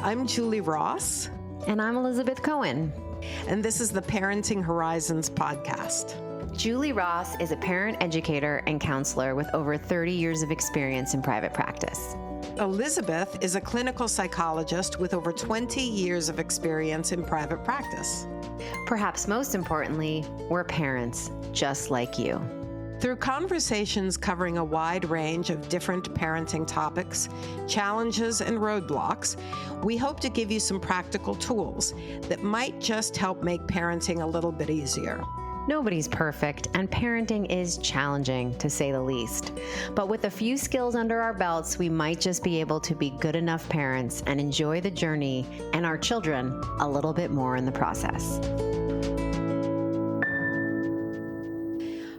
I'm Julie Ross. And I'm Elizabeth Cohen. And this is the Parenting Horizons podcast. Julie Ross is a parent educator and counselor with over 30 years of experience in private practice. Elizabeth is a clinical psychologist with over 20 years of experience in private practice. Perhaps most importantly, we're parents just like you. Through conversations covering a wide range of different parenting topics, challenges, and roadblocks, we hope to give you some practical tools that might just help make parenting a little bit easier. Nobody's perfect, and parenting is challenging, to say the least. But with a few skills under our belts, we might just be able to be good enough parents and enjoy the journey and our children a little bit more in the process.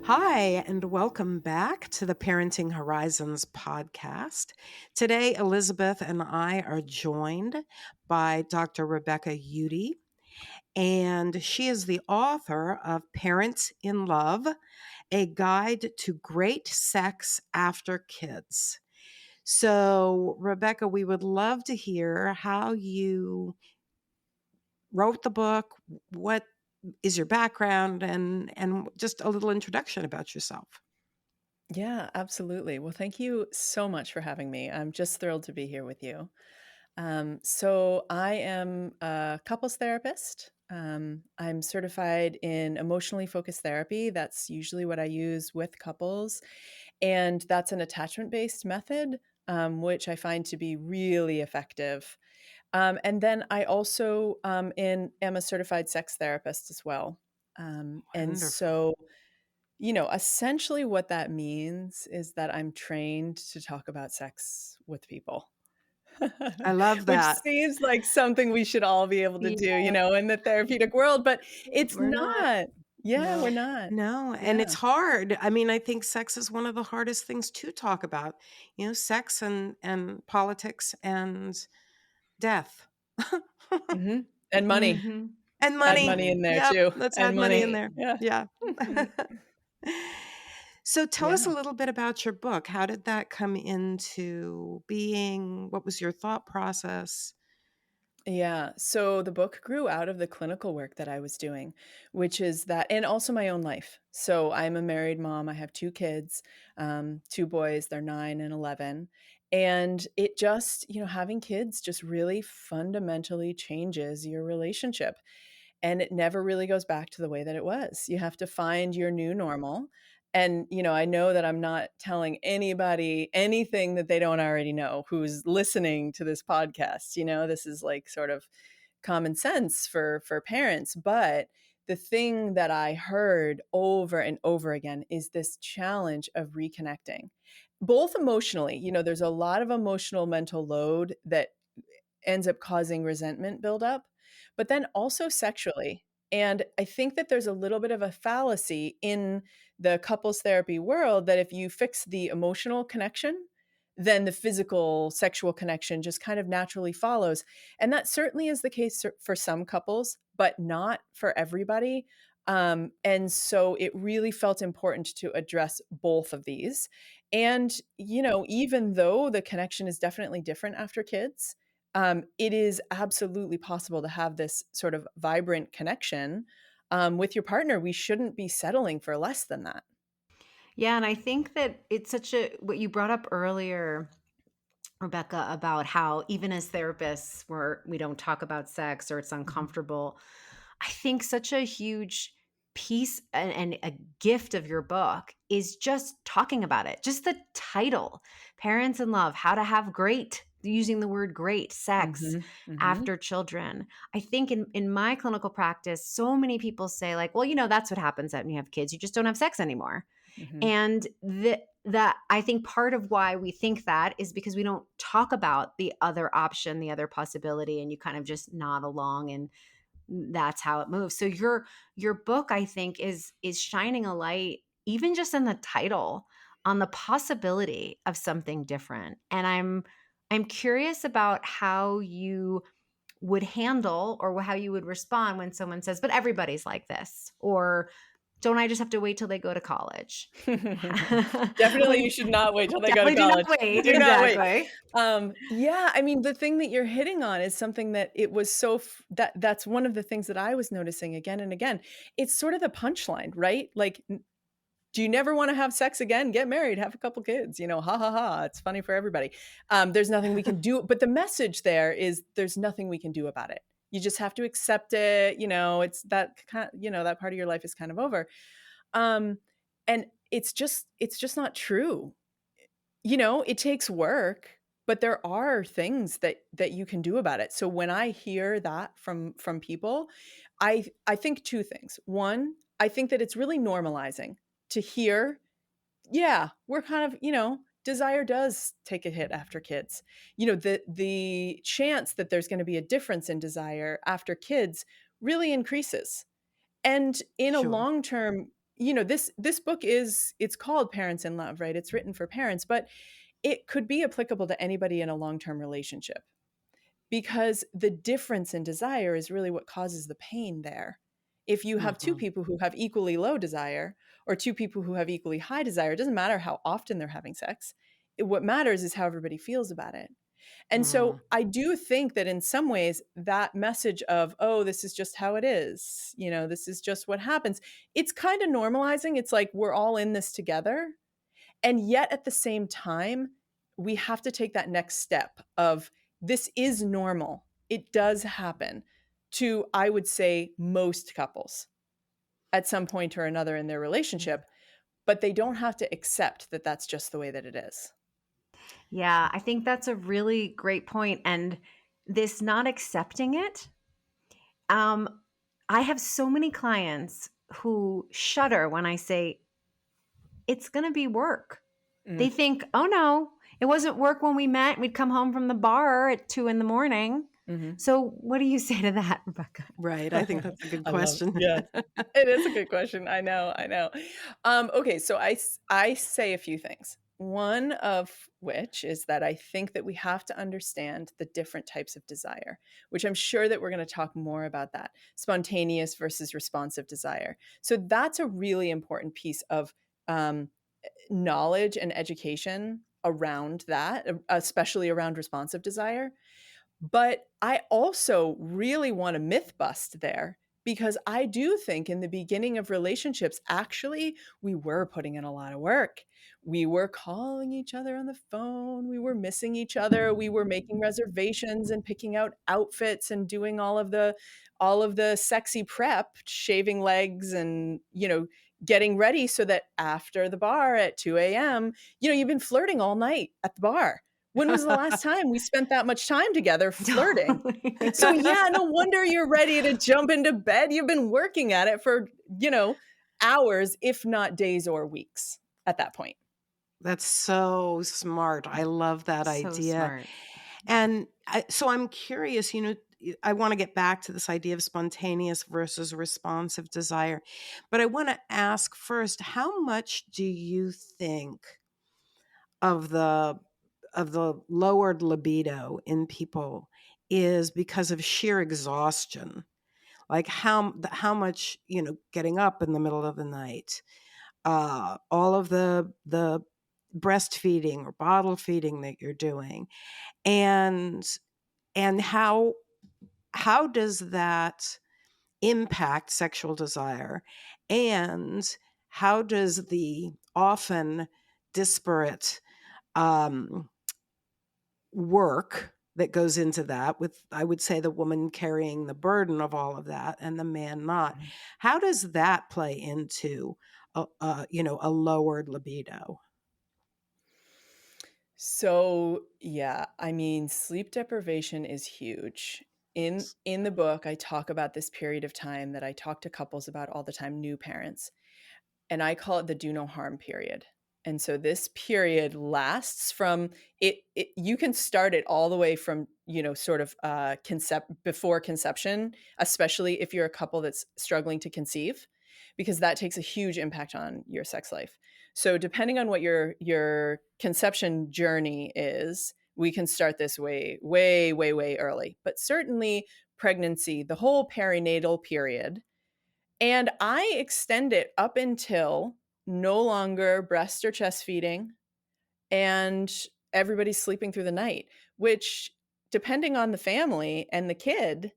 Hi, and welcome back to the Parenting Horizons podcast. Today, Elizabeth and I are joined by Dr. Rebecca Eudy, and she is the author of Parents in Love, A Guide to Great Sex After Kids. So, Rebecca, we would love to hear how you wrote the book, what is your background, and just a little introduction about yourself. Yeah, absolutely. Well, thank you so much for having me. I'm just thrilled to be here with you. So I am a couples therapist. I'm certified in emotionally focused therapy. That's usually what I use with couples. And that's an attachment-based method, which I find to be really effective. And then I also am a certified sex therapist as well. And Wonderful. so essentially what that means is that I'm trained to talk about sex with people. I love Which that. seems like something we should all be able to do, in the therapeutic world, but it's not. Yeah, No. we're not. No, and Yeah. it's hard. I mean, I think sex is one of the hardest things to talk about. Sex and politics and death. Mm-hmm. And money. Mm-hmm. And money. Add money in there Yep, too. let's And add money in money. there. Yeah. Yeah. So tell us a Yeah. little bit about your book. How did that come into being? What was your thought process? Yeah. So the book grew out of the clinical work that I was doing, which is that, and also my own life. So I'm a married mom. I have two kids, two boys, they're 9 and 11. And it just, having kids just really fundamentally changes your relationship. And it never really goes back to the way that it was. You have to find your new normal. And, I know that I'm not telling anybody anything that they don't already know who's listening to this podcast. This is like sort of common sense for parents. But the thing that I heard over and over again is this challenge of reconnecting, both emotionally. There's a lot of emotional mental load that ends up causing resentment buildup, but then also sexually. And I think that there's a little bit of a fallacy in the couples therapy world that if you fix the emotional connection, then the physical sexual connection just kind of naturally follows. And that certainly is the case for some couples, but not for everybody. And so it really felt important to address both of these. And, even though the connection is definitely different after kids, it is absolutely possible to have this sort of vibrant connection with your partner. We shouldn't be settling for less than that. Yeah, and I think that it's what you brought up earlier, Rebecca, about how even as therapists, we don't talk about sex or it's uncomfortable. I think such a huge piece and a gift of your book is just talking about it. Just the title, Parents in Love, How to Have Great, using the word great sex after children. I think in my clinical practice, so many people say like, well, that's what happens when you have kids. You just don't have sex anymore. And that I think part of why we think that is because we don't talk about the other option, the other possibility, and you kind of just nod along and that's how it moves. So your book, I think, is shining a light, even just in the title, on the possibility of something different. And I'm curious about how you would handle or how you would respond when someone says, but everybody's like this, or don't I just have to wait till they go to college? Definitely, you Like, should not wait till they go to definitely do not college. wait. Do not wait. Exactly. Yeah, I mean, the thing that you're hitting on is something that it was so that's one of the things that I was noticing again and again. It's sort of the punchline, right? Like, do you never want to have sex again? Get married, have a couple kids, ha ha ha. It's funny for everybody. There's nothing we can do. But the message there is there's nothing we can do about it. You just have to accept it. It's that kind that part of your life is kind of over. Um, and it's just not true. It takes work, but there are things that you can do about it. So when I hear that from people, I think two things. One, I think that it's really normalizing to hear, yeah, we're kind of, desire does take a hit after kids. The chance that there's going to be a difference in desire after kids really increases. And in a Sure. long term, this book it's called Parents in Love, right? It's written for parents, but it could be applicable to anybody in a long-term relationship because the difference in desire is really what causes the pain there. If you have two Hmm. people who have equally low desire or two people who have equally high desire, it doesn't matter how often they're having sex. What matters is how everybody feels about it. And so Mm. I do think that in some ways that message of, oh, this is just how it is, this is just what happens, it's kind of normalizing. It's like we're all in this together. And yet at the same time, we have to take that next step of this is normal. It does happen to, I would say, most couples at some point or another in their relationship, but they don't have to accept that that's just the way that it is. Yeah, I think that's a really great point. And this not accepting it, um, I have so many clients who shudder when I say it's going to be work. Mm, They think, oh no, it wasn't work when we met. We'd come home from the bar at 2 a.m. mhm. So, what do you say to that, Rebecca? Right. I think that's a good I love it. question. Yes. It is a good question. I know. I know. Okay. So I say a few things. One of which is that I think that we have to understand the different types of desire, which I'm sure that we're going to talk more about that spontaneous versus responsive desire. So that's a really important piece of um, knowledge and education around that, especially around responsive desire. But I also really want to myth bust there because I do think in the beginning of relationships, actually, we were putting in a lot of work. We were calling each other on the phone. We were missing each other. We were making reservations and picking out outfits and doing all of the sexy prep, shaving legs and, getting ready so that after the bar at 2 a.m., you've been flirting all night at the bar. When was the last time we spent that much time together flirting? So yeah, no wonder you're ready to jump into bed. You've been working at it for, hours, if not days or weeks at that point. That's so smart. I love that So idea. smart. And so I'm curious, I want to get back to this idea of spontaneous versus responsive desire. But I want to ask first, how much do you think of the lowered libido in people is because of sheer exhaustion? Like how much, getting up in the middle of the night, all of the breastfeeding or bottle feeding that you're doing, and how does that impact sexual desire, and how does the often disparate um, work that goes into that, with, I would say, the woman carrying the burden of all of that and the man not, how does that play into a lowered libido? So, yeah, I mean, sleep deprivation is huge. In the book, I talk about this period of time that I talk to couples about all the time, new parents, and I call it the do no harm period. And so this period lasts from you can start it all the way from, sort of before conception, especially if you're a couple that's struggling to conceive, because that takes a huge impact on your sex life. So depending on what your conception journey is, we can start this way, way, way, way early. But certainly pregnancy, the whole perinatal period, And I extend it up until no longer breast or chest feeding and everybody's sleeping through the night, which, depending on the family and the kid,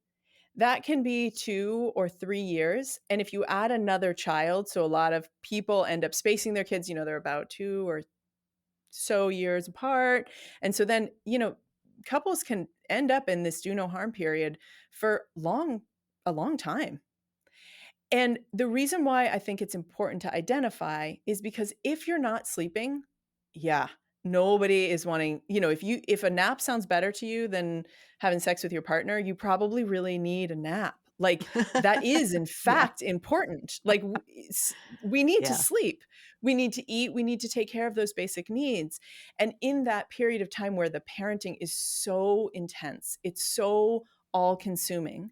that can be 2 or 3 years. And if you add another child, so a lot of people end up spacing their kids, they're about 2 or so years apart. And so then, couples can end up in this do no harm period for a long time. And the reason why I think it's important to identify is because if you're not sleeping, yeah, nobody is wanting, if a nap sounds better to you than having sex with your partner, you probably really need a nap. Like that is in Yeah. fact important. Like we need to Yeah. sleep. We need to eat, we need to take care of those basic needs. And in that period of time where the parenting is so intense, it's so all consuming,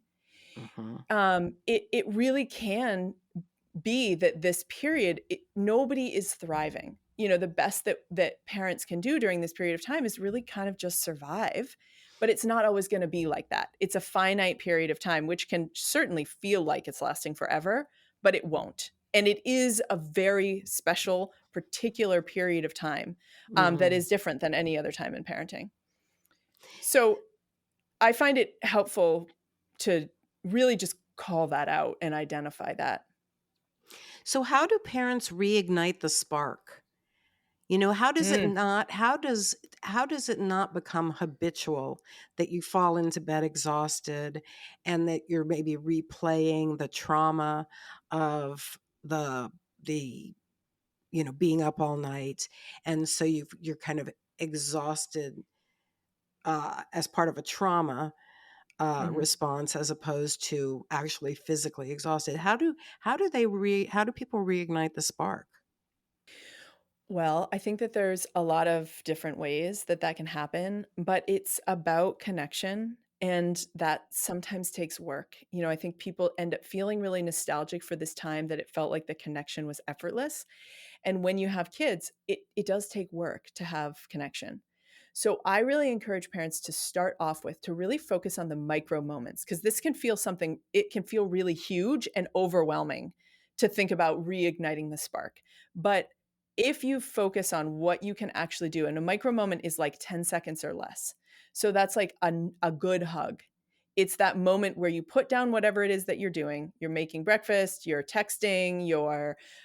Mhm. it really can be that this period, nobody is thriving. The best that parents can do during this period of time is really kind of just survive, but it's not always going to be like that. It's a finite period of time, which can certainly feel like it's lasting forever, but it won't. And it is a very special, particular period of time that Mhm. is different than any other time in parenting. So I find it helpful to really just call that out and identify that. So how do parents reignite the spark? How does it Mm, not how does it not become habitual that you fall into bed exhausted and that you're maybe replaying the trauma of the being up all night, and so you're kind of exhausted as part of a trauma mhm. response as opposed to actually physically exhausted. How do people reignite the spark? Well, I think that there's a lot of different ways that that can happen, but it's about connection. And that sometimes takes work. I think people end up feeling really nostalgic for this time that it felt like the connection was effortless. And when you have kids, it does take work to have connection. So I really encourage parents to start off with to really focus on the micro moments, because this can feel something, it can feel really huge and overwhelming to think about reigniting the spark. But if you focus on what you can actually do, and a micro moment is like 10 seconds or less. So that's like a good hug. It's that moment where you put down whatever it is that you're doing. You're making breakfast, you're texting,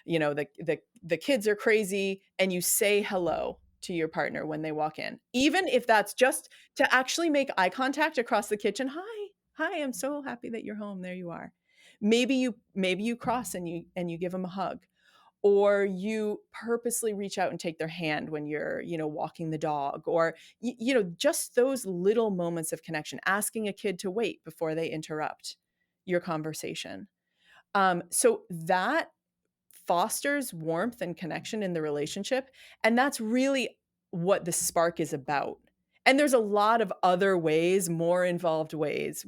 the kids are crazy, and you say hello to your partner when they walk in. Even if that's just to actually make eye contact across the kitchen. Hi. Hi, I'm so happy that you're home. There you are. Maybe you cross and you give them a hug, or you purposely reach out and take their hand when you're walking the dog, or just those little moments of connection, asking a kid to wait before they interrupt your conversation. So that fosters warmth and connection in the relationship. And that's really what the spark is about. And there's a lot of other ways, more involved ways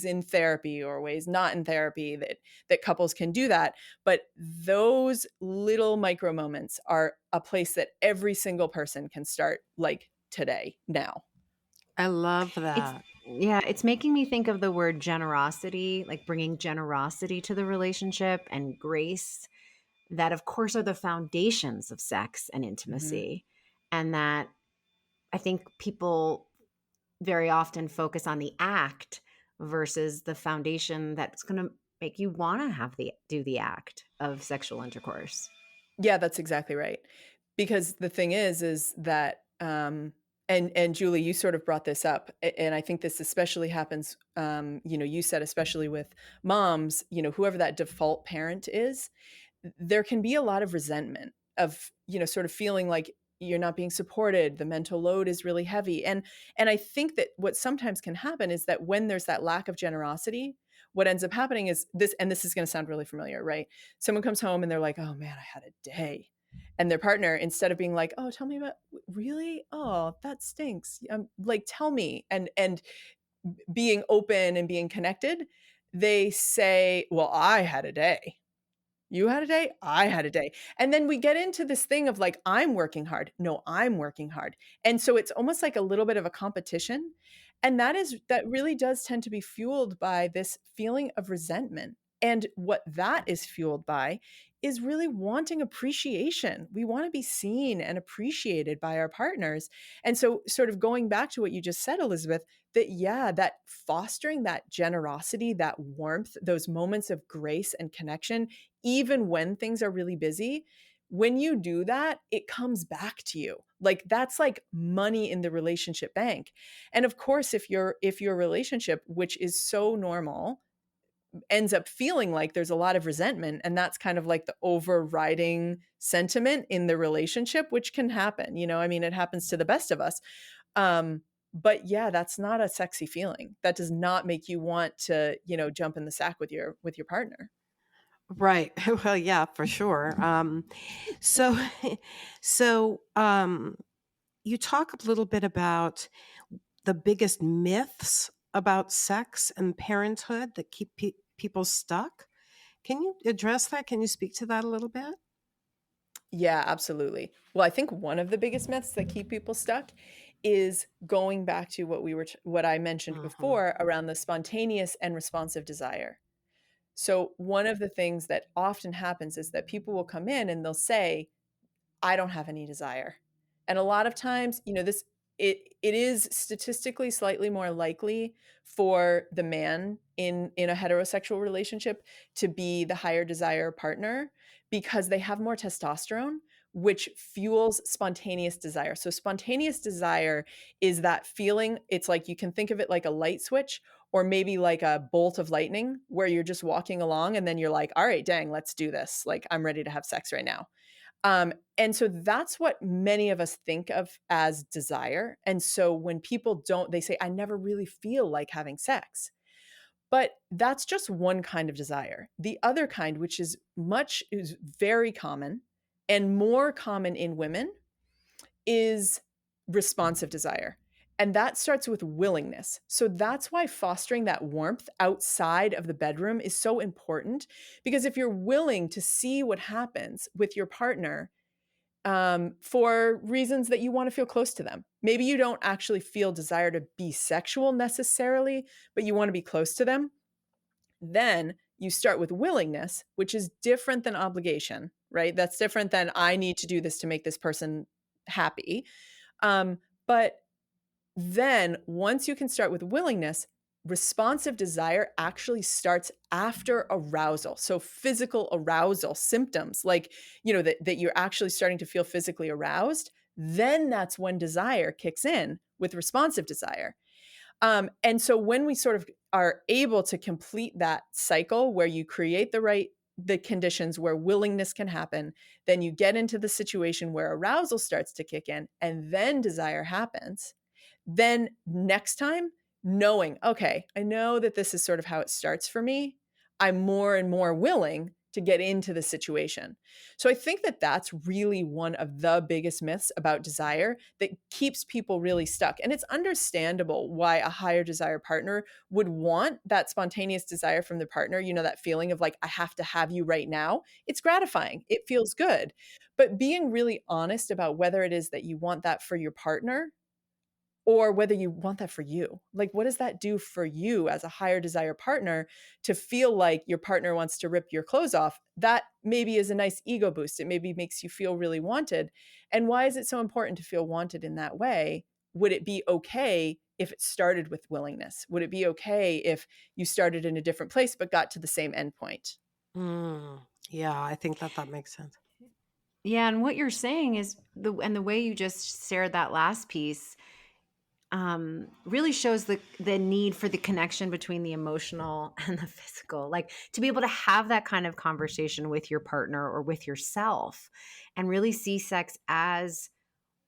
in therapy or ways not in therapy, that couples can do that. But those little micro moments are a place that every single person can start, like today, now. I love It's that. yeah, it's making me think of the word generosity, like bringing generosity to the relationship and grace, that of course are the foundations of sex and Mhm. intimacy. And that I think people very often focus on the act versus the foundation that's going to make you want to have the do the act of sexual intercourse. Yeah, that's exactly right. Because the thing is that, and Julie, you sort of brought this up, and I think this especially happens, you said especially with moms, whoever that default parent is, there can be a lot of resentment of, sort of feeling like you're not being supported, the mental load is really heavy. And I think that what sometimes can happen is that when there's that lack of generosity, what ends up happening is this, and this is going to sound really familiar, right? Someone comes home and they're like, "Oh man, I had a day." And their partner, instead of being like, "Oh, tell me about, really? Oh, that stinks." Like, tell me, and being open and being connected, they say, "Well, I had a day." You had a day? I had a day. And then we get into this thing of like, I'm working hard. No, I'm working hard. And so it's almost like a little bit of a competition. And that really does tend to be fueled by this feeling of resentment. And what that is fueled by is really wanting appreciation. We want to be seen and appreciated by our partners. And so, sort of going back to what you just said, Elizabeth, that, yeah, that fostering that generosity, that warmth, those moments of grace and connection, even when things are really busy, when you do that, it comes back to you. Like that's like money in the relationship bank. And of course, if your relationship, which is so normal, ends up feeling like there's a lot of resentment, and that's kind of like the overriding sentiment in the relationship, which can happen, I mean, it happens to the best of us. But yeah, that's not a sexy feeling. That does not make you want to, jump in the sack with your partner. Right. Well, yeah, for sure. So, so you talk a little bit about the biggest myths about sex and parenthood that keep people stuck. Can you address that? Can you speak to that a little bit? Yeah, absolutely. Well, I think one of the biggest myths that keep people stuck is going back to what I mentioned Hmm. before around the spontaneous and responsive desire. So, one of the things that often happens is that people will come in and they'll say, I don't have any desire. And a lot of times, it is statistically slightly more likely for the man in a heterosexual relationship to be the higher desire partner because they have more testosterone, which fuels spontaneous desire. So spontaneous desire is that feeling, it's like you can think of it like a light switch or maybe like a bolt of lightning where you're just walking along and then you're like, all right, dang, let's do this. Like I'm ready to have sex right now. And so that's what many of us think of as desire. And so when people don't, they say, I never really feel like having sex. But that's just one kind of desire. The other kind, which is very common and more common in women, is responsive desire. And that starts with willingness. So that's why fostering that warmth outside of the bedroom is so important. Because if you're willing to see what happens with your partner, for reasons that you want to feel close to them. Maybe you don't actually feel desire to be sexual necessarily, but you want to be close to them. Then you start with willingness, which is different than obligation, right? That's different than I need to do this to make this person happy. But then once you can start with willingness, responsive desire actually starts after arousal. So physical arousal symptoms like, that you're actually starting to feel physically aroused, then that's when desire kicks in with responsive desire. And so when we sort of are able to complete that cycle where you create the conditions where willingness can happen, then you get into the situation where arousal starts to kick in and then desire happens. Then next time, knowing, okay, I know that this is sort of how it starts for me. I'm more and more willing to get into the situation. So I think that that's really one of the biggest myths about desire that keeps people really stuck. And it's understandable why a higher desire partner would want that spontaneous desire from the partner, that feeling of like, I have to have you right now. It's gratifying, it feels good. But being really honest about whether it is that you want that for your partner or whether you want that for you. Like, what does that do for you as a higher desire partner to feel like your partner wants to rip your clothes off? That maybe is a nice ego boost. It maybe makes you feel really wanted. And why is it so important to feel wanted in that way? Would it be okay if it started with willingness? Would it be okay if you started in a different place but got to the same endpoint? Yeah, I think that makes sense. Yeah, and what you're saying is the way you just shared that last piece really shows the need for the connection between the emotional and the physical. Like to be able to have that kind of conversation with your partner or with yourself and really see sex as,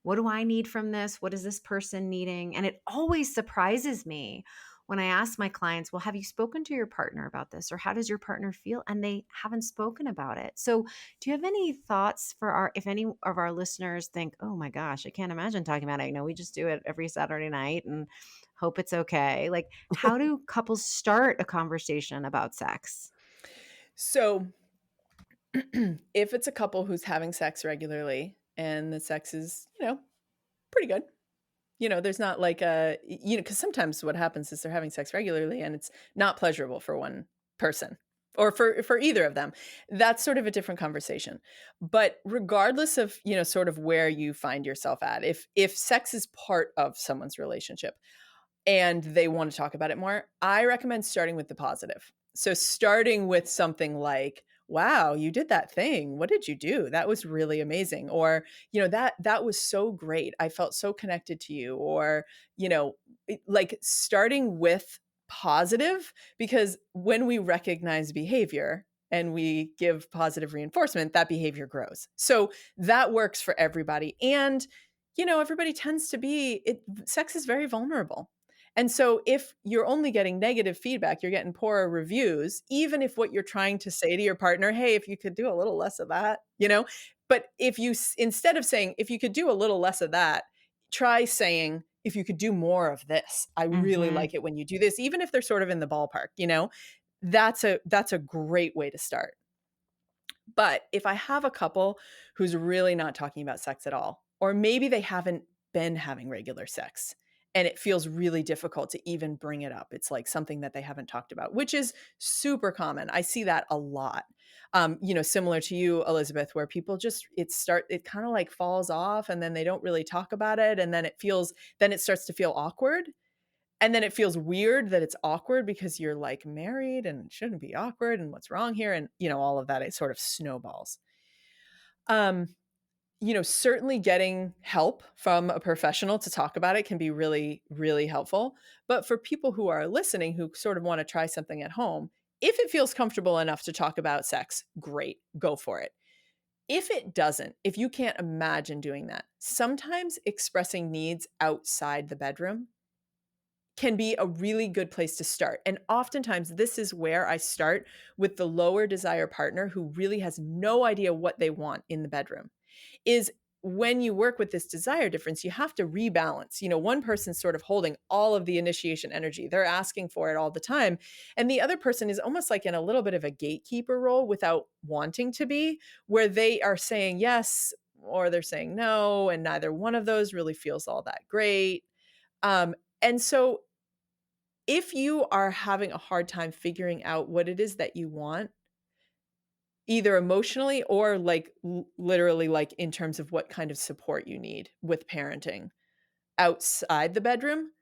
what do I need from this? What is this person needing? And it always surprises me when I ask my clients, well, have you spoken to your partner about this? Or how does your partner feel? And they haven't spoken about it. So, do you have any thoughts for if any of our listeners think, oh my gosh, I can't imagine talking about it. We just do it every Saturday night and hope it's okay. Like, how do couples start a conversation about sex? So, if it's a couple who's having sex regularly and the sex is, pretty good, there's not like because sometimes what happens is they're having sex regularly and it's not pleasurable for one person. or for either of them. That's sort of a different conversation. But regardless of, sort of where you find yourself at, if sex is part of someone's relationship and they want to talk about it more, I recommend starting with the positive. So starting with something like, wow, you did that thing. What did you do? That was really amazing. Or, that was so great. I felt so connected to you. Or, like starting with positive, because when we recognize behavior and we give positive reinforcement, that behavior grows. So that works for everybody. And, everybody tends to sex is very vulnerable. And so if you're only getting negative feedback, you're getting poorer reviews, even if what you're trying to say to your partner, hey, if you could do a little less of that, but if you, instead of saying, if you could do a little less of that, try saying, if you could do more of this, I really Mhm. like it when you do this, even if they're sort of in the ballpark, that's a great way to start. But if I have a couple who's really not talking about sex at all, or maybe they haven't been having regular sex and it feels really difficult to even bring it up, it's like something that they haven't talked about, which is super common. I see that a lot. Similar to you, Elizabeth, where people just, it kind of like falls off and then they don't really talk about it. And then then it starts to feel awkward. And then it feels weird that it's awkward because you're like married and it shouldn't be awkward and what's wrong here, and all of that, it sort of snowballs. Um Certainly getting help from a professional to talk about it can be really, really helpful. But for people who are listening who sort of want to try something at home, if it feels comfortable enough to talk about sex, great, go for it. If it doesn't, if you can't imagine doing that, sometimes expressing needs outside the bedroom can be a really good place to start. And oftentimes, this is where I start with the lower desire partner who really has no idea what they want in the bedroom. Is when you work with this desire difference, you have to rebalance. One person's sort of holding all of the initiation energy, they're asking for it all the time. And the other person is almost like in a little bit of a gatekeeper role without wanting to be, where they are saying yes or they're saying no. And neither one of those really feels all that great. And so if you are having a hard time figuring out what it is that you want, either emotionally or like literally, like in terms of what kind of support you need with parenting outside the bedroom,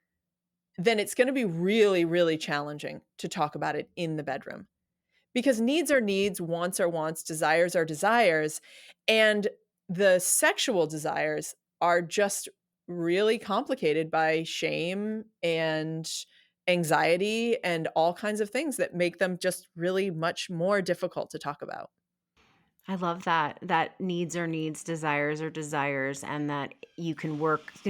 then it's going to be really, really challenging to talk about it in the bedroom, because needs are needs, wants are wants, desires are desires. And the sexual desires are just really complicated by shame and anxiety and all kinds of things that make them just really much more difficult to talk about. I love that needs are needs, desires are desires, and that you can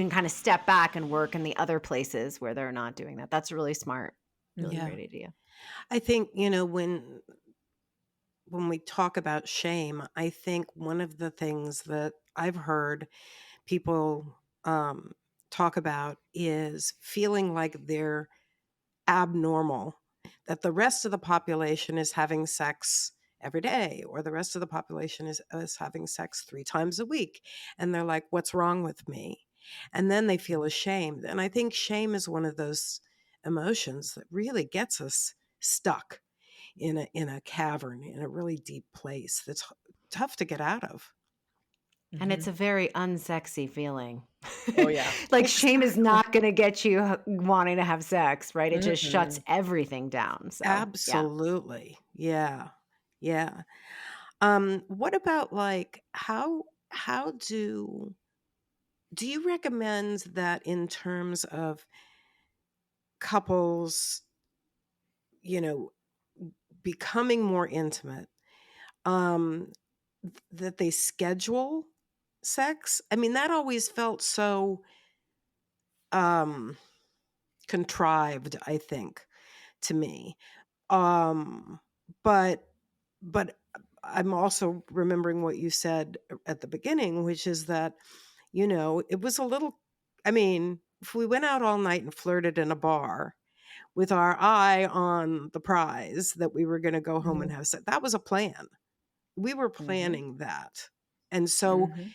kind of step back and work in the other places where they're not doing that. That's really smart. Really Yeah. great idea. I think, when we talk about shame, I think one of the things that I've heard people talk about is feeling like they're abnormal, that the rest of the population is having sex every day, or the rest of the population is having sex 3 times a week. And they're like, what's wrong with me? And then they feel ashamed. And I think shame is one of those emotions that really gets us stuck in a cavern, in a really deep place that's tough to get out of. And Mhm. it's a very unsexy feeling. Oh, yeah. Like shame is Exactly. not going to get you wanting to have sex, right? It just shuts Mhm. everything down. So, yeah. Absolutely. Yeah. Yeah. What about, like, how do you recommend that in terms of couples, you know, becoming more intimate, um, that they schedule sex? I mean, that always felt so um contrived, I think, to me. Um, but but I'm also remembering what you said at the beginning, which is that, it was a little, I mean, if we went out all night and flirted in a bar with our eye on the prize that we were going to go home and Mhm. have sex, that was a plan. We were Mhm. planning that. And so Mhm.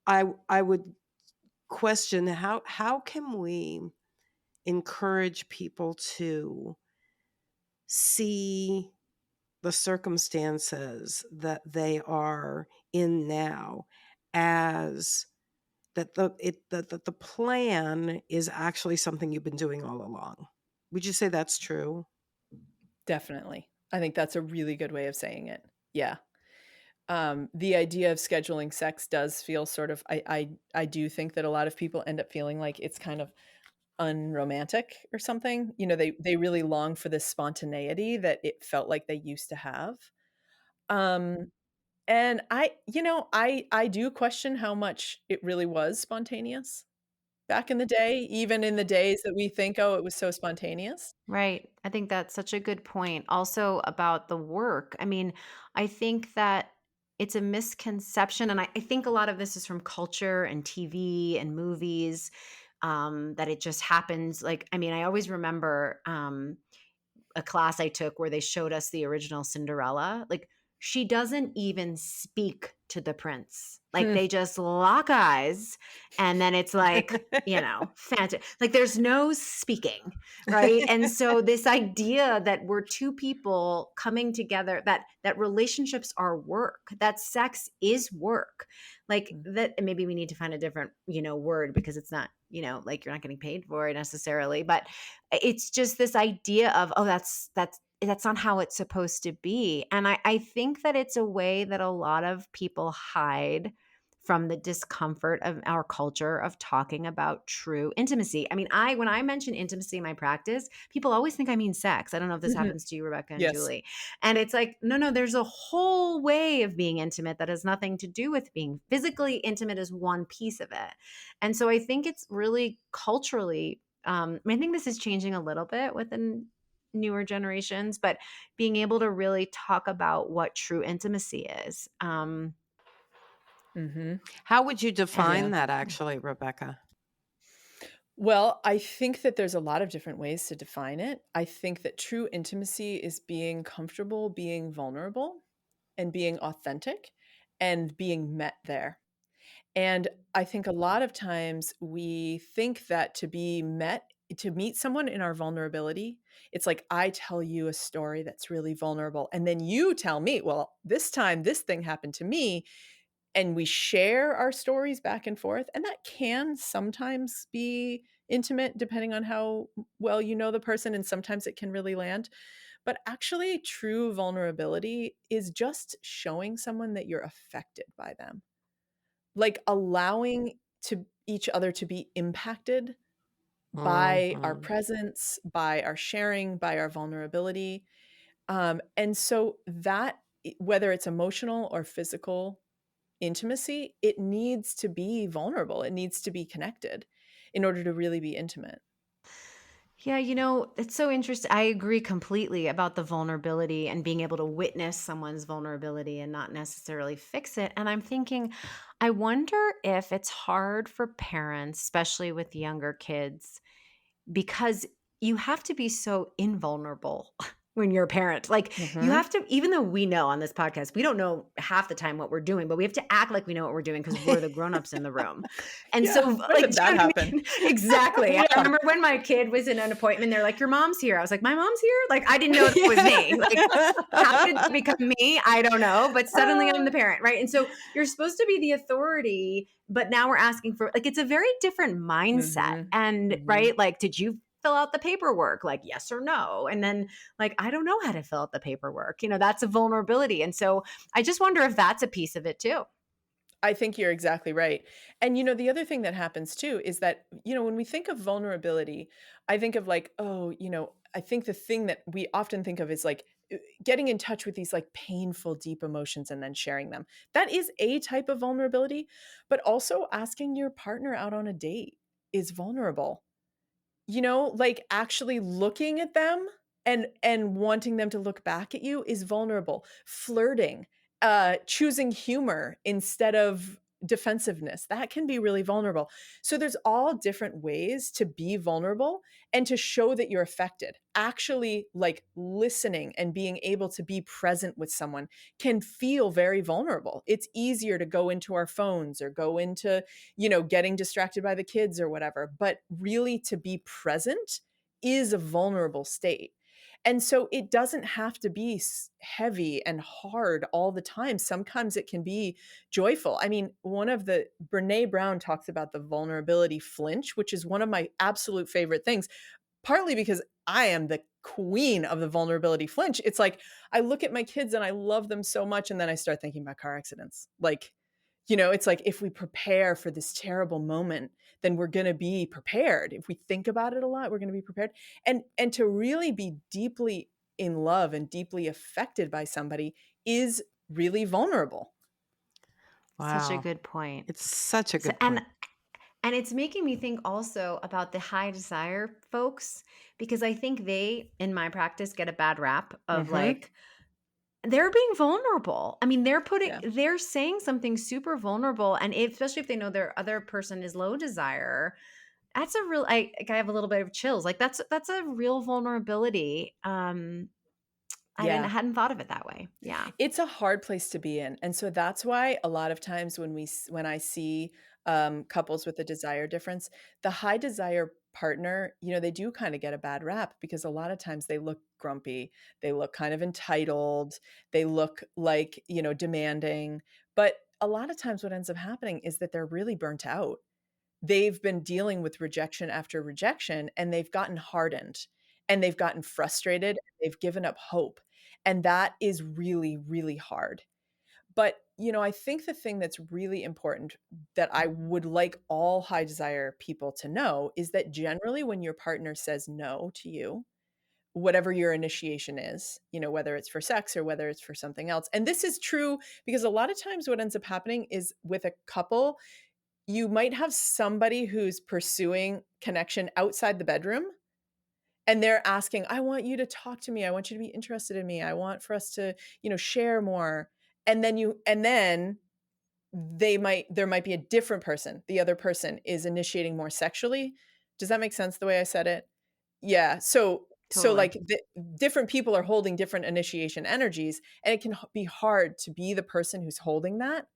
I would question, how can we encourage people to see the circumstances that they are in now as that the plan is actually something you've been doing all along. Would you say that's true? Definitely. I think that's a really good way of saying it. Yeah. The idea of scheduling sex does feel sort of I do think that a lot of people end up feeling like it's kind of unromantic or something. You know, they really long for this spontaneity that it felt like they used to have. Um, and I do question how much it really was spontaneous back in the day, even in the days that we think, "Oh, it was so spontaneous." Right. I think that's such a good point. Also about the work. I mean, I think that it's a misconception, and I think a lot of this is from culture and TV and movies, that it just happens. Like, I mean, I always remember a class I took where they showed us the original Cinderella. Like, she doesn't even speak to the prince. Like, Hmm. they just lock eyes, and then it's like, fantastic. Like, there's no speaking, right? And so this idea that we're two people coming together, that relationships are work, that sex is work, like that. And maybe we need to find a different, word, because it's not, like you're not getting paid for it necessarily, but it's just this idea of, oh, that's not how it's supposed to be. And I think that it's a way that a lot of people hide from the discomfort of our culture of talking about true intimacy. I mean, when I mention intimacy in my practice, people always think I mean sex. I don't know if this Mhm. happens to you, Rebecca and Yes. Julie. And it's like, no, there's a whole way of being intimate that has nothing to do with being physically intimate, is one piece of it. And so I think it's really culturally, I think this is changing a little bit within newer generations, but being able to really talk about what true intimacy is. Mhm. How would you And define Yeah. that actually, Rebecca? Well, I think that there's a lot of different ways to define it. I think that true intimacy is being comfortable, being vulnerable, and being authentic, and being met there. And I think a lot of times we think that to meet someone in our vulnerability, it's like I tell you a story that's really vulnerable, and then you tell me, well, this time this thing happened to me, and we share our stories back and forth. And that can sometimes be intimate depending on how well you know the person. And sometimes it can really land. But actually, true vulnerability is just showing someone that you're affected by them, like allowing to each other to be impacted by our Mhm. presence, by our sharing, by our vulnerability. And so that, whether it's emotional or physical intimacy, it needs to be vulnerable. It needs to be connected in order to really be intimate. yeah, it's so interesting. I agree completely about the vulnerability and being able to witness someone's vulnerability and not necessarily fix it. And I'm thinking, I wonder if it's hard for parents, especially with younger kids, because you have to be so invulnerable when you're a parent. Like, you Mhm. have to, even though we know on this podcast, we don't know half the time what we're doing, but we have to act like we know what we're doing because we're the grown-ups in the room. And so, Yeah. When like, did do you that know what I happen? mean? Exactly. I Yeah. remember when my kid was in an appointment, they're like, "Your mom's here." I was like, "My mom's here?" Like, I didn't know that was me. Like, how did that become me? I don't know, but suddenly I'm the parent, right? And so you're supposed to be the authority, but now we're asking for, like, it's a very different mindset. Mhm. And Mhm. right, like, did you fill out the paperwork? Like, yes or no? And then, like, I don't know how to fill out the paperwork. That's a vulnerability. And so I just wonder if that's a piece of it too. I think you're exactly right. And the other thing that happens too is that, when we think of vulnerability, I think of like, oh, I think the thing that we often think of is like getting in touch with these like painful, deep emotions and then sharing them. That is a type of vulnerability, but also asking your partner out on a date is vulnerable. Like actually looking at them and wanting them to look back at you is vulnerable. Flirting, choosing humor instead of defensiveness, that can be really vulnerable. So there's all different ways to be vulnerable and to show that you're affected. Actually, like listening and being able to be present with someone can feel very vulnerable. It's easier to go into our phones or go into getting distracted by the kids or whatever. But really to be present is a vulnerable state. And so it doesn't have to be heavy and hard all the time. Sometimes it can be joyful. I mean, Brene Brown talks about the vulnerability flinch, which is one of my absolute favorite things, partly because I am the queen of the vulnerability flinch. It's like I look at my kids and I love them so much, and then I start thinking about car accidents. Like, it's like if we prepare for this terrible moment, then we're going to be prepared. If we think about it a lot, we're going to be prepared. And to really be deeply in love and deeply affected by somebody is really vulnerable. Such a Wow. good point. It's such a So, good point. and it's making me think also about the high desire folks, because I think they, in my practice, get a bad rap of Mhm. like, they're being vulnerable. I mean, Yeah. they're saying something super vulnerable. And especially if they know their other person is low desire, that's a real, I have a little bit of chills. Like that's a real vulnerability. Yeah. Hadn't thought of it that way. Yeah. It's a hard place to be in, and so that's why a lot of times when I see, couples with a desire difference, the high desire partner, they do kinda get a bad rap because a lot of times they look grumpy, they look kind of entitled, they look like, demanding, but a lot of times what ends up happening is that they're really burnt out. They've been dealing with rejection after rejection, and they've gotten hardened, and they've gotten frustrated, they've given up hope, and that is really, really hard. But, I think the thing that's really important that I would like all high desire people to know is that generally when your partner says no to you, whatever your initiation is, whether it's for sex or whether it's for something else. And this is true because a lot of times what ends up happening is with a couple, you might have somebody who's pursuing connection outside the bedroom, and they're asking, "I want you to talk to me. I want you to be interested in me. I want for us to, share more." And then there might be a different person. The other person is initiating more sexually. Does that make sense the way I said it? Yeah. So Totally. like different people are holding different initiation energies, and it can be hard to be the person who's holding that,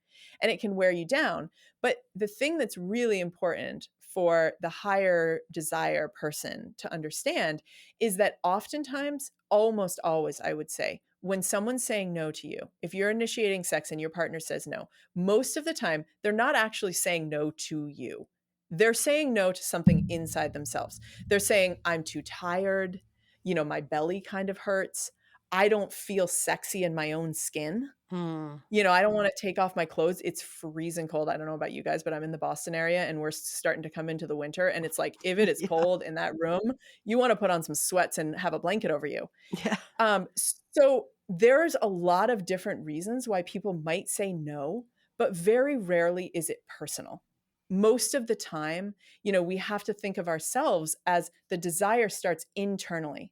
and it can wear you down. But the thing that's really important for the higher desire person to understand is that oftentimes, almost always, I would say, when someone's saying no to you, if you're initiating sex and your partner says no, most of the time they're not actually saying no to you. They're saying no to something inside themselves. They're saying, I'm too tired. My belly kind of hurts. I don't feel sexy in my own skin. Hmm. I don't want to take off my clothes. It's freezing cold. I don't know about you guys, but I'm in the Boston area and we're starting to come into the winter. And it's like, if it is Yeah. cold in that room, you want to put on some sweats and have a blanket over you. Yeah. So there's a lot of different reasons why people might say no, but very rarely is it personal. Most of the time, we have to think of ourselves as the desire starts internally.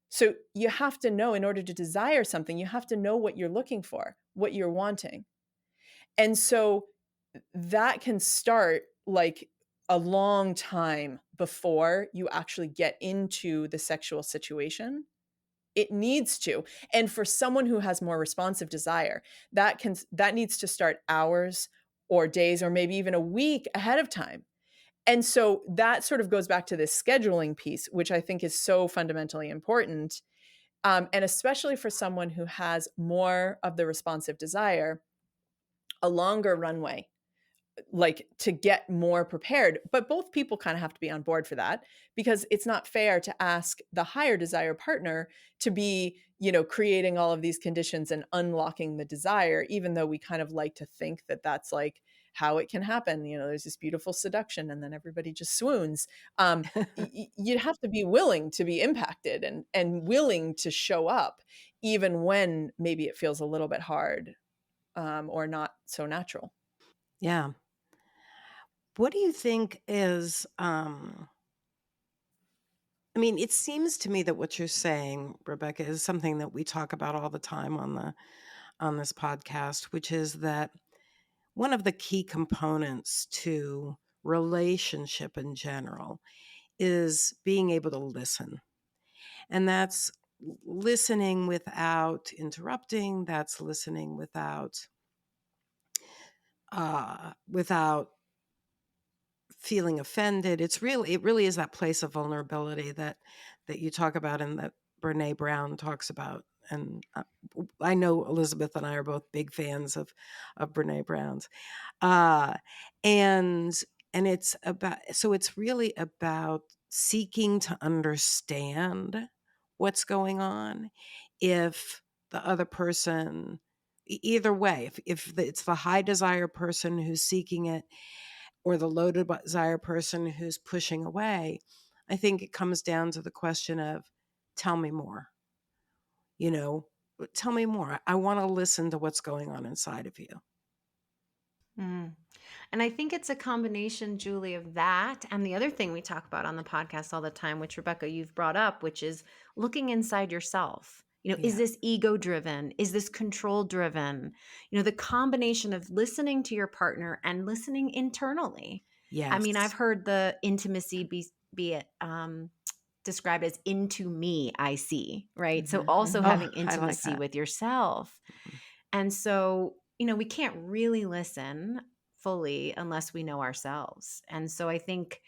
So you have to know, in order to desire something, you have to know what you're looking for, what you're wanting. And so that can start like a long time before you actually get into the sexual situation. It needs to. And for someone who has more responsive desire, that needs to start hours or days or maybe even a week ahead of time. And so that sort of goes back to this scheduling piece, which I think is so fundamentally important. And especially for someone who has more of the responsive desire, a longer runway, like to get more prepared. But both people kind of have to be on board for that, because it's not fair to ask the higher desire partner to be, creating all of these conditions and unlocking the desire, even though we kind of like to think that that's like how it can happen. There's this beautiful seduction and then everybody just swoons. You'd have to be willing to be impacted and willing to show up, even when maybe it feels a little bit hard, or not so natural. Yeah. What do you think is I mean, it seems to me that what you're saying, Rebecca, is something that we talk about all the time on this podcast, which is that one of the key components to relationship in general is being able to listen. And that's listening without interrupting, that's listening without feeling offended. It really is that place of vulnerability that you talk about in the Brene Brown talks about. And I know Elizabeth and I are both big fans of Brene Brown's. Uh, and it's about, so it's really about seeking to understand what's going on. If the other person, either way, if it's the high desire person who's seeking it or the low desire person who's pushing away, I think it comes down to the question of, tell me more. You know, tell me more. I want to listen to what's going on inside of you. Mm. And I think it's a combination, Julie, of that and the other thing we talk about on the podcast all the time, which Rebecca, you've brought up, which is looking inside yourself. Is Yeah. this ego driven? Is this control driven? The combination of listening to your partner and listening internally. I mean, I've Yes. heard the intimacy be it described as into me, I see, right? So also Mhm. Oh, having I like intimacy that. with yourself. And so, we can't really listen fully unless we know ourselves. And so I think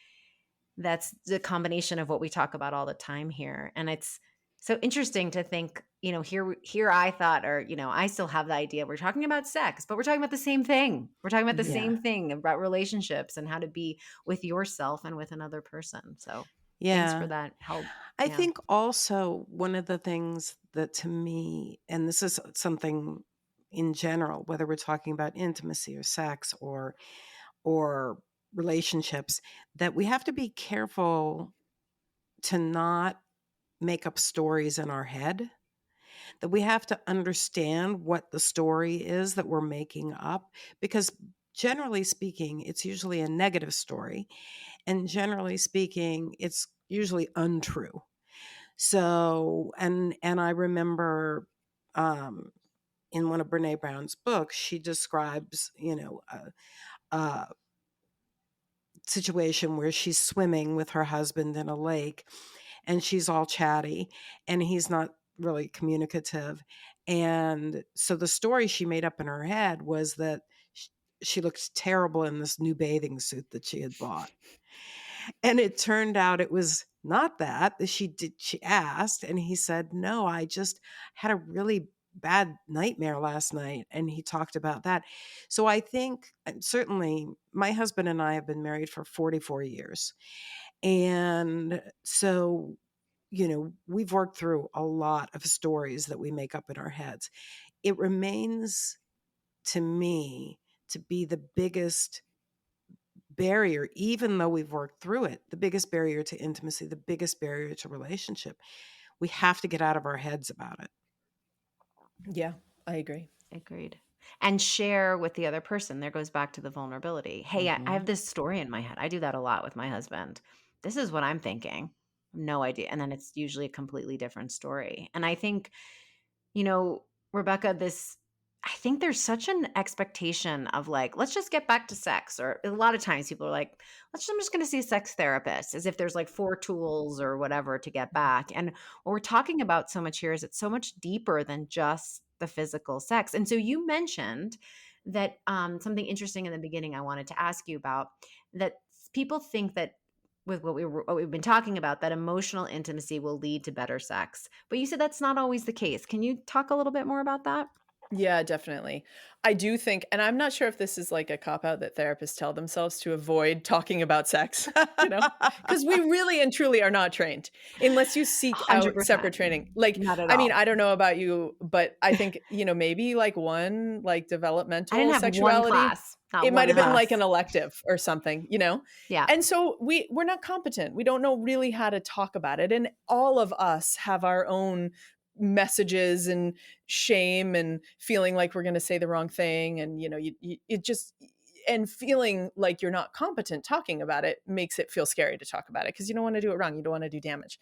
that's the combination of what we talk about all the time here. And it's so interesting to think, here I thought, or, I still have the idea we're talking about sex, but we're talking about the same thing. We're talking about the Mhm. Yeah. same thing about relationships and how to be with yourself and with another person. So thanks for Yeah. that help. I Yeah. think also one of the things that to me, and this is something in general, whether we're talking about intimacy or sex or relationships, that we have to be careful to not make up stories in our head, that we have to understand what the story is that we're making up, because generally speaking, it's usually a negative story. And generally speaking, it's usually untrue. So, and I remember um, in one of Brene Brown's books, she describes, a situation where she's swimming with her husband in a lake, and she's all chatty, and he's not really communicative. And so the story she made up in her head was that she looked terrible in this new bathing suit that she had bought. And it turned out it was not that she asked, and he said, "No, I just had a really bad nightmare last night." And he talked about that. So I think certainly my husband and I have been married for 44 years. And so, we've worked through a lot of stories that we make up in our heads. It remains to me to be the biggest barrier, even though we've worked through it, the biggest barrier to intimacy, the biggest barrier to relationship. We have to get out of our heads about it. Yeah, I agree. Agreed. And share with the other person. There goes back to the vulnerability. Hey, I Hmm. have this story in my head. I do that a lot with my husband. This is what I'm thinking. No idea. And then it's usually a completely different story. And I think, Rebecca, I think there's such an expectation of like, let's just get back to sex. Or a lot of times people are like, I'm just going to see a sex therapist, as if there's like 4 tools or whatever to get back. And what we're talking about so much here is it's so much deeper than just the physical sex. And so you mentioned that something interesting in the beginning I wanted to ask you about, that people think that with what we've been talking about, that emotional intimacy will lead to better sex. But you said that's not always the case. Can you talk a little bit more about that? Yeah, definitely. I do think, and I'm not sure if this is like a cop out that therapists tell themselves to avoid talking about sex, because we really and truly are not trained unless you seek out 100%. separate training. Like, Not at I mean, all. I don't know about you, but I think, maybe like one like I didn't developmental have one sexuality, class, not it might one have been like class. an elective or something. Yeah. And so we're not competent. We don't know really how to talk about it. And all of us have our own messages and shame and feeling like we're going to say the wrong thing, and it just, and feeling like you're not competent talking about it makes it feel scary to talk about it, because you don't want to do it wrong, you don't want to do damage.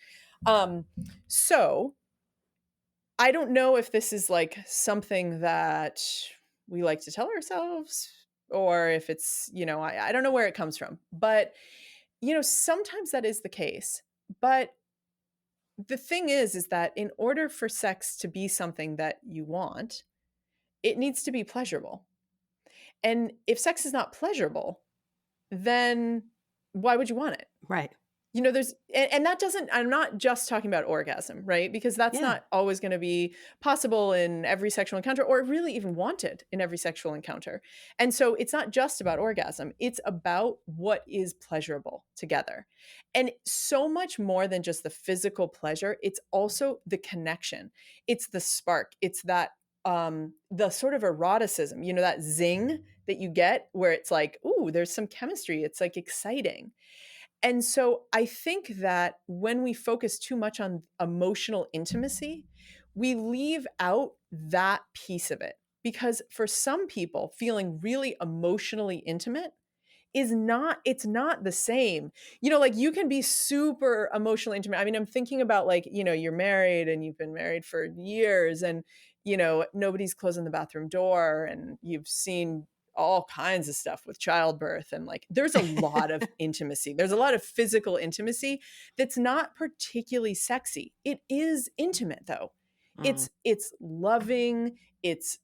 So I don't know if this is like something that we like to tell ourselves, or if it's, I don't know where it comes from, but sometimes that is the case. But the thing is that in order for sex to be something that you want, it needs to be pleasurable. And if sex is not pleasurable, then why would you want it? Right. There's and that doesn't I'm not just talking about orgasm, right? Because that's Yeah. not always gonna be possible in every sexual encounter or really even wanted in every sexual encounter. And so it's not just about orgasm, it's about what is pleasurable together. And so much more than just the physical pleasure, it's also the connection. It's the spark. It's that the sort of eroticism, that zing that you get where it's like, ooh, there's some chemistry. It's like exciting. And so I think that when we focus too much on emotional intimacy, we leave out that piece of it. Because for some people, feeling really emotionally intimate it's not the same. Like you can be super emotionally intimate. I mean, I'm thinking about like, you're married and you've been married for years and, nobody's closing the bathroom door and you've seen all kinds of stuff with childbirth and like there's a lot of intimacy. There's a lot of physical intimacy that's not particularly sexy. It is intimate though. Mm. It's loving, it's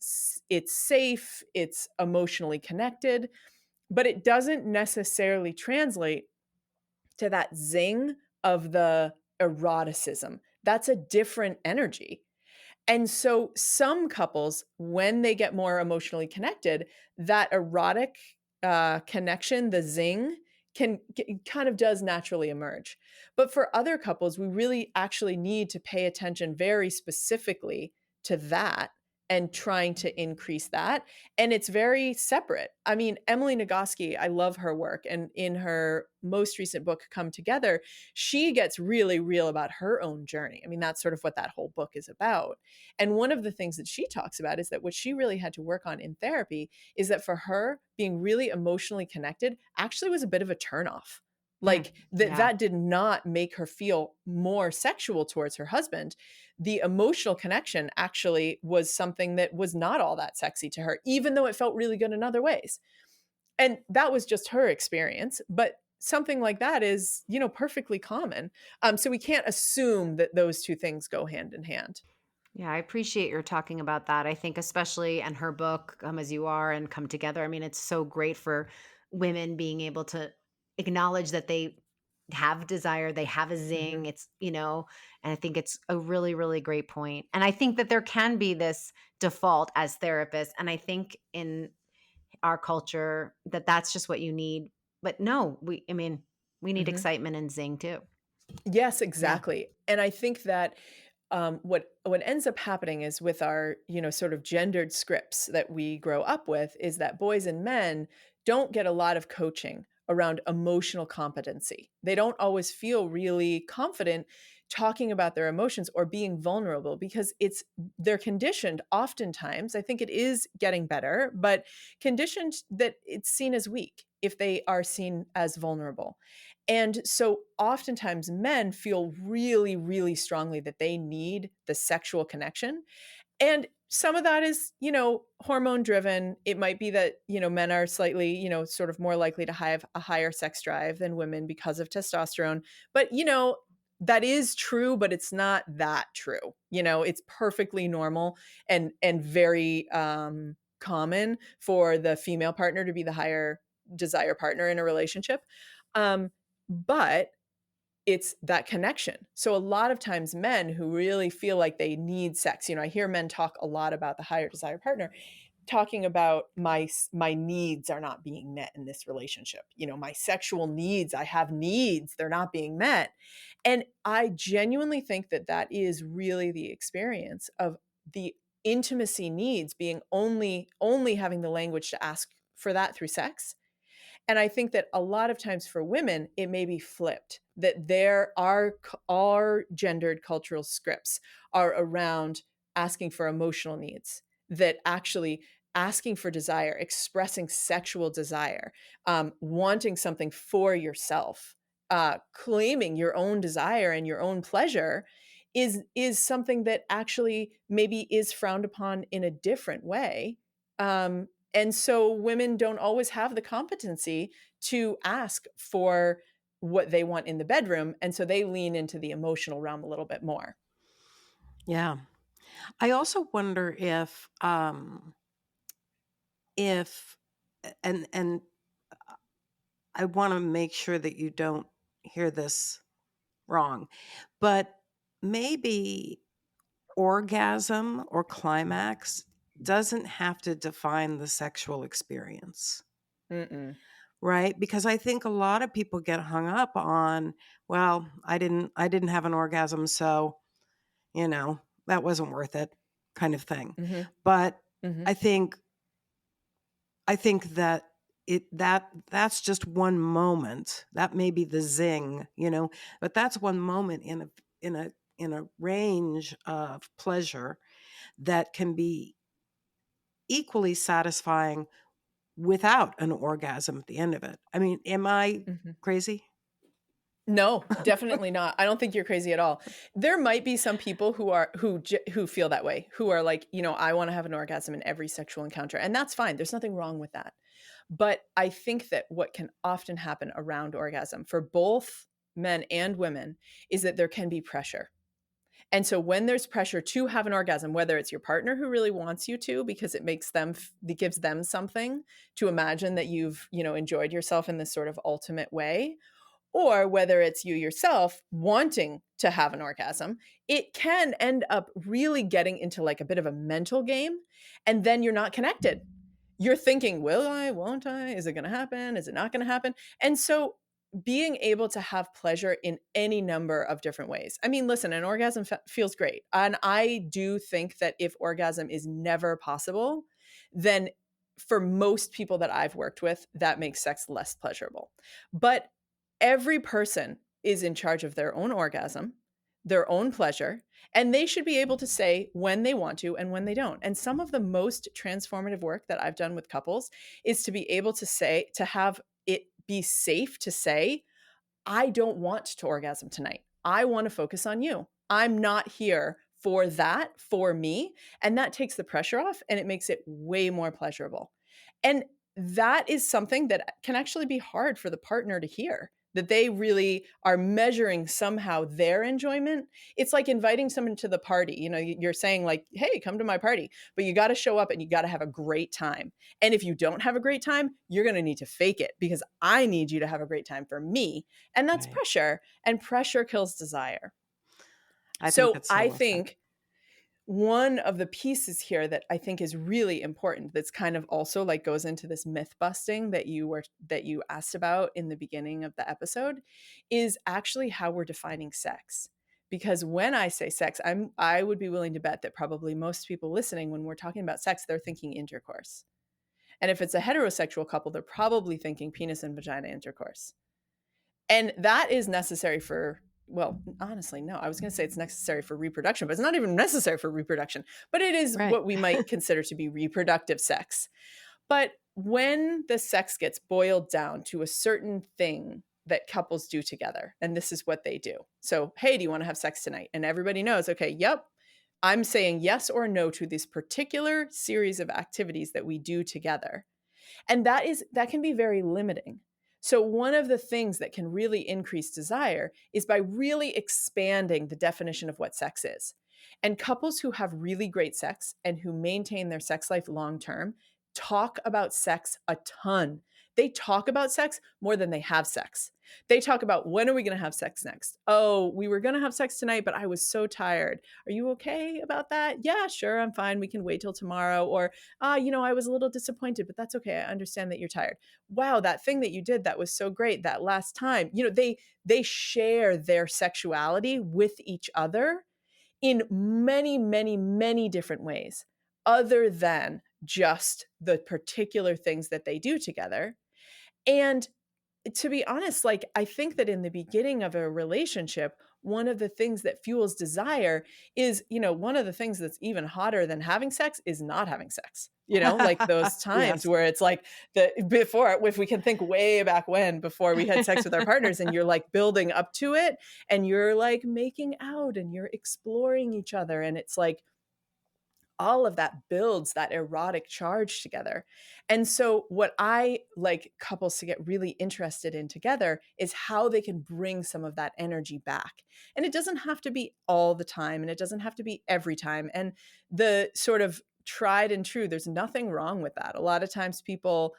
safe, it's emotionally connected, but it doesn't necessarily translate to that zing of the eroticism. That's a different energy. And so some couples, when they get more emotionally connected, that erotic connection, the zing, kind of does naturally emerge. But for other couples, we really actually need to pay attention very specifically to that and trying to increase that. And it's very separate. I mean, Emily Nagoski, I love her work. And in her most recent book, Come Together, she gets really real about her own journey. I mean, that's sort of what that whole book is about. And one of the things that she talks about is that what she really had to work on in therapy is that for her, being really emotionally connected actually was a bit of a turnoff. Hmm. Like Yeah. that did not make her feel more sexual towards her husband. The emotional connection actually was something that was not all that sexy to her, even though it felt really good in other ways. And that was just her experience. But something like that is, perfectly common. So we can't assume that those two things go hand in hand. Yeah, I appreciate your talking about that. I think especially in her book, Come As You Are and Come Together. I mean, it's so great for women being able to acknowledge that they have desire, they have a Mhm. zing. And I think it's a really, really great point. And I think that there can be this default as therapists. And I think in our culture that that's just what you need. But no, I mean, we need Mhm. excitement and zing too. Yes, Yeah. exactly. And I think that what ends up happening is with our sort of gendered scripts that we grow up with is that boys and men don't get a lot of coaching around emotional competency. They don't always feel really confident talking about their emotions or being vulnerable because they're conditioned oftentimes. I think it is getting better, but conditioned that it's seen as weak if they are seen as vulnerable. And so oftentimes men feel really, really strongly that they need the sexual connection. And some of that is, hormone driven. It might be that, men are slightly, sort of more likely to have a higher sex drive than women because of testosterone. But, that is true, but it's not that true. It's perfectly normal and very common for the female partner to be the higher desire partner in a relationship. But it's that connection. So a lot of times men who really feel like they need sex, I hear men talk a lot about the higher desire partner, talking about my needs are not being met in this relationship. My sexual needs, I have needs, they're not being met. And I genuinely think that that is really the experience of the intimacy needs being only having the language to ask for that through sex. And I think that a lot of times for women, it may be flipped, that there are our gendered cultural scripts are around asking for emotional needs, that actually asking for desire, expressing sexual desire, wanting something for yourself, claiming your own desire and your own pleasure is something that actually maybe is frowned upon in a different way. And so women don't always have the competency to ask for what they want in the bedroom. And so they lean into the emotional realm a little bit more. Yeah. I also wonder if and I want to make sure that you don't hear this wrong, but maybe orgasm or climax doesn't have to define the sexual experience, Mm-mm. right? Because I think a lot of people get hung up on, well, I didn't have an orgasm, so, that wasn't worth it, kind of thing. Mm-hmm. But Mm-hmm. I think that that's just one moment. That may be the zing, but that's one moment in a range of pleasure that can be equally satisfying without an orgasm at the end of it. I mean, am I Mm-hmm. crazy? No, definitely not. I don't think you're crazy at all. There might be some people who feel that way, who are like, I want to have an orgasm in every sexual encounter, and that's fine. There's nothing wrong with that. But I think that what can often happen around orgasm for both men and women is that there can be pressure. And so when there's pressure to have an orgasm, whether it's your partner who really wants you to because it gives them something to imagine that you've, enjoyed yourself in this sort of ultimate way, or whether it's you yourself wanting to have an orgasm, it can end up really getting into like a bit of a mental game. And then you're not connected. You're thinking, will I, won't I? Is it going to happen? Is it not going to happen? And so being able to have pleasure in any number of different ways. I mean, listen, an orgasm feels great. And I do think that if orgasm is never possible, then for most people that I've worked with, that makes sex less pleasurable. But every person is in charge of their own orgasm, their own pleasure, and they should be able to say when they want to and when they don't. And some of the most transformative work that I've done with couples is to be able to say, to have it be safe to say, I don't want to orgasm tonight. I want to focus on you. I'm not here for that, for me. And that takes the pressure off and it makes it way more pleasurable. And that is something that can actually be hard for the partner to hear, that they really are measuring somehow their enjoyment. It's like inviting someone to the party. You're saying like, hey, come to my party, but you got to show up and you got to have a great time. And if you don't have a great time, you're going to need to fake it because I need you to have a great time for me. And that's Right. pressure, and pressure kills desire. I think So that's so I well said. think one of the pieces here that I think is really important, that's kind of also like goes into this myth busting that you asked about in the beginning of the episode, is actually how we're defining sex. Because when I say sex, I would be willing to bet that probably most people listening, when we're talking about sex, they're thinking intercourse. And if it's a heterosexual couple, they're probably thinking penis and vagina intercourse. And that is necessary for, well, honestly, no, I was going to say it's necessary for reproduction, but it's not even necessary for reproduction. But it is Right. what we might consider to be reproductive sex. But when the sex gets boiled down to a certain thing that couples do together, and this is what they do. So, hey, do you want to have sex tonight? And everybody knows, okay, yep, I'm saying yes or no to this particular series of activities that we do together. And that can be very limiting. So one of the things that can really increase desire is by really expanding the definition of what sex is. And couples who have really great sex and who maintain their sex life long term talk about sex a ton. They talk about sex more than they have sex. They talk about, when are we going to have sex next? Oh, we were going to have sex tonight, but I was so tired. Are you okay about that? Yeah, sure, I'm fine. We can wait till tomorrow. Or I was a little disappointed, but that's okay. I understand that you're tired. Wow, that thing that you did, that was so great that last time. They share their sexuality with each other in many, many, many different ways, other than just the particular things that they do together. And to be honest, like, I think that in the beginning of a relationship, one of the things that fuels desire is, one of the things that's even hotter than having sex is not having sex. Like those times Yes. where it's like before, if we can think way back when, before we had sex with our partners, and you're like building up to it and you're like making out and you're exploring each other. And it's like, all of that builds that erotic charge together. And so what I like couples to get really interested in together is how they can bring some of that energy back. And it doesn't have to be all the time, and it doesn't have to be every time. And the sort of tried and true, there's nothing wrong with that. A lot of times people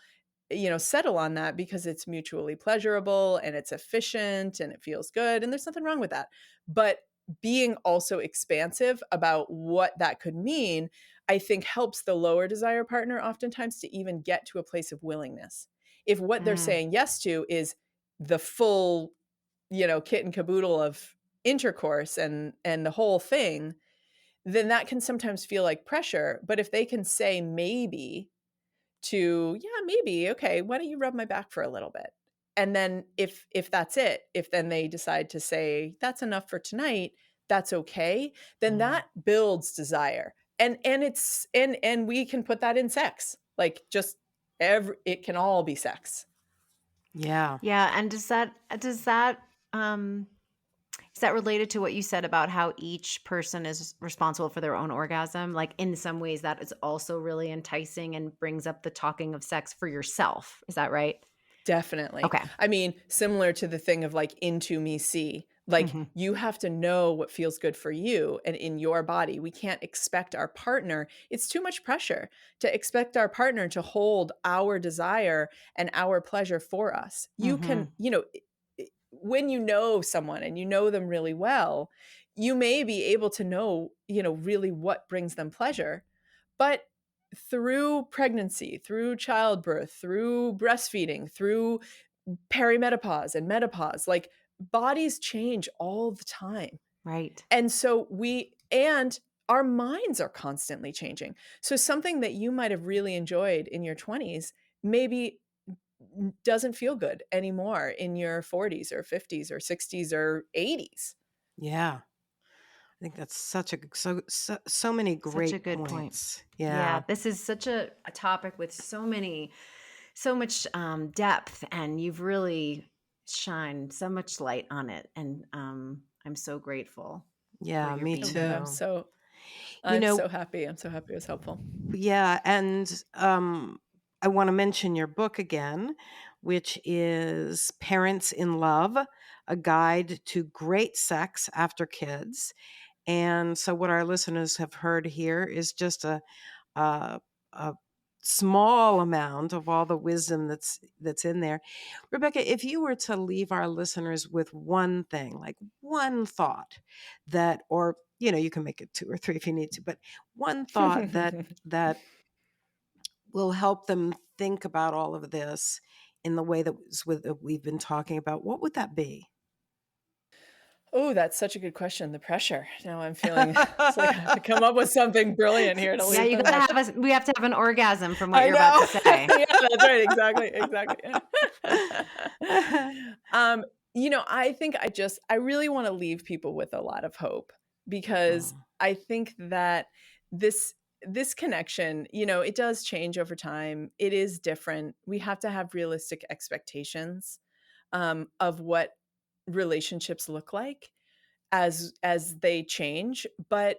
settle on that because it's mutually pleasurable and it's efficient and it feels good. And there's nothing wrong with that. But being also expansive about what that could mean, I think helps the lower desire partner oftentimes to even get to a place of willingness. If what they're saying yes to is the full, kit and caboodle of intercourse and the whole thing, then that can sometimes feel like pressure. But if they can say maybe to, yeah, maybe, okay, why don't you rub my back for a little bit? And then if that's it, if then they decide to say that's enough for tonight, that's okay, then that builds desire. And we can put that in sex. Like just it can all be sex. Yeah. Yeah. And is that related to what you said about how each person is responsible for their own orgasm? Like in some ways that is also really enticing and brings up the talking of sex for yourself. Is that right? Definitely. Okay. I mean, similar to the thing of like into me see, like you have to know what feels good for you and in your body. We can't expect our partner. It's too much pressure to expect our partner to hold our desire and our pleasure for us. You can, when you know someone and you know them really well, you may be able to know, really what brings them pleasure. But through pregnancy, through childbirth, through breastfeeding, through perimenopause and menopause, like bodies change all the time. Right. And so our minds are constantly changing. So something that you might have really enjoyed in your 20s maybe doesn't feel good anymore in your 40s or 50s or 60s or 80s. Yeah. I think that's so many Such a great good point. points. Yeah. Yeah. This is such a topic with so much depth, and you've really shined so much light on it. And I'm so grateful for Yeah, your me being Oh, good. here. I'm too. so You I'm know, so happy. I'm so happy it was helpful. yeah, and I want to mention your book again, which is Parents in Love, a guide to great sex after kids. And so what our listeners have heard here is just a, a small amount of all the wisdom that's in there. Rebecca, if you were to leave our listeners with one thing, like one thought that, or you can make it two or three if you need to, but one thought that will help them think about all of this in the way that we've been talking about, what would that be? Oh, that's such a good question. The pressure. Now I'm feeling it's like I have to come up with something brilliant here to Yeah, leave them with. we have to have an orgasm from what I you're about know. to say. Yeah, that's right. Exactly. I think I really want to leave people with a lot of hope because I think that this connection, it does change over time. It is different. We have to have realistic expectations of what relationships look like as they change. But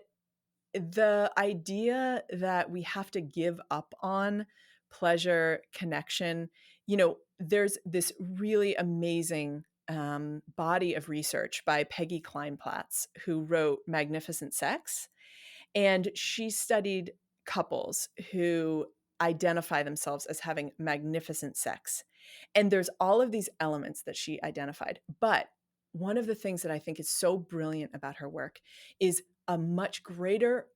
the idea that we have to give up on pleasure, connection, there's this really amazing body of research by Peggy Kleinplatz, who wrote Magnificent Sex. And she studied couples who identify themselves as having magnificent sex. And there's all of these elements that she identified. But one of the things that I think is so brilliant about her work is a much greater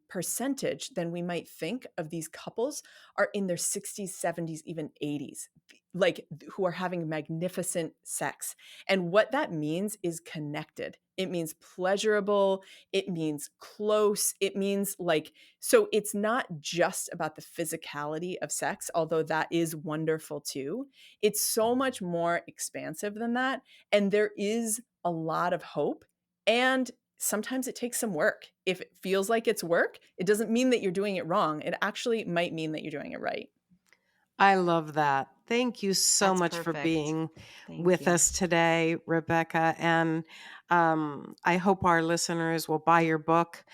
percentage than we might think of these couples are in their 60s, 70s, even 80s, like who are having magnificent sex. And what that means is connected. It means pleasurable. It means close. It means so it's not just about the physicality of sex, although that is wonderful too. It's so much more expansive than that. And there is a lot of hope. And sometimes it takes some work. If it feels like it's work, it doesn't mean that you're doing it wrong. It actually might mean that you're doing it right. I love that. Thank you so That's much for perfect. being Thank with you. us today, Rebecca. And I hope our listeners will buy your book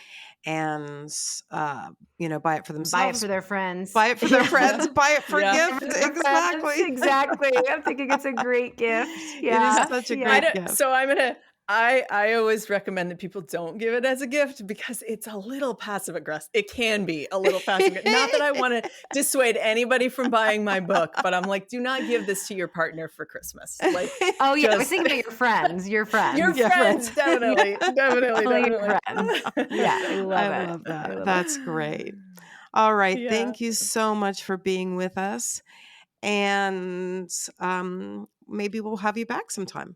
and, buy it for Buy it themselves, for their friends. buy it for their friends, buy it for a Yeah. gift. For their friends. Exactly. Exactly. I'm thinking it's a great gift. It Yeah. is such a Yeah. great gift. So I'm I always recommend that people don't give it as a gift because it's a little passive aggressive. It can be a little passive. Not that I want to dissuade anybody from buying my book, but I'm like, do not give this to your partner for Christmas. Like, Oh yeah, I was just thinking about your friends. Your friends. your Yeah, friends, right. definitely, definitely, Only your definitely. friends. Yeah, I love I it. love I that. love it. That's great. All right. Yeah. Thank you so much for being with us. And maybe we'll have you back sometime.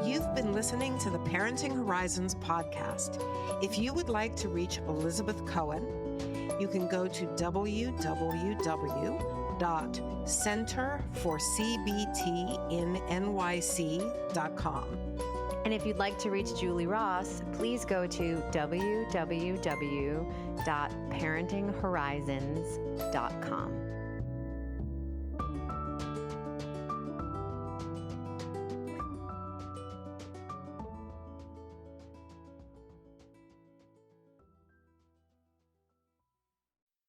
You've been listening to the Parenting Horizons podcast. If you would like to reach Elizabeth Cohen, you can go to www.centerforcbtinnyc.com. And if you'd like to reach Julie Ross, please go to www.parentinghorizons.com.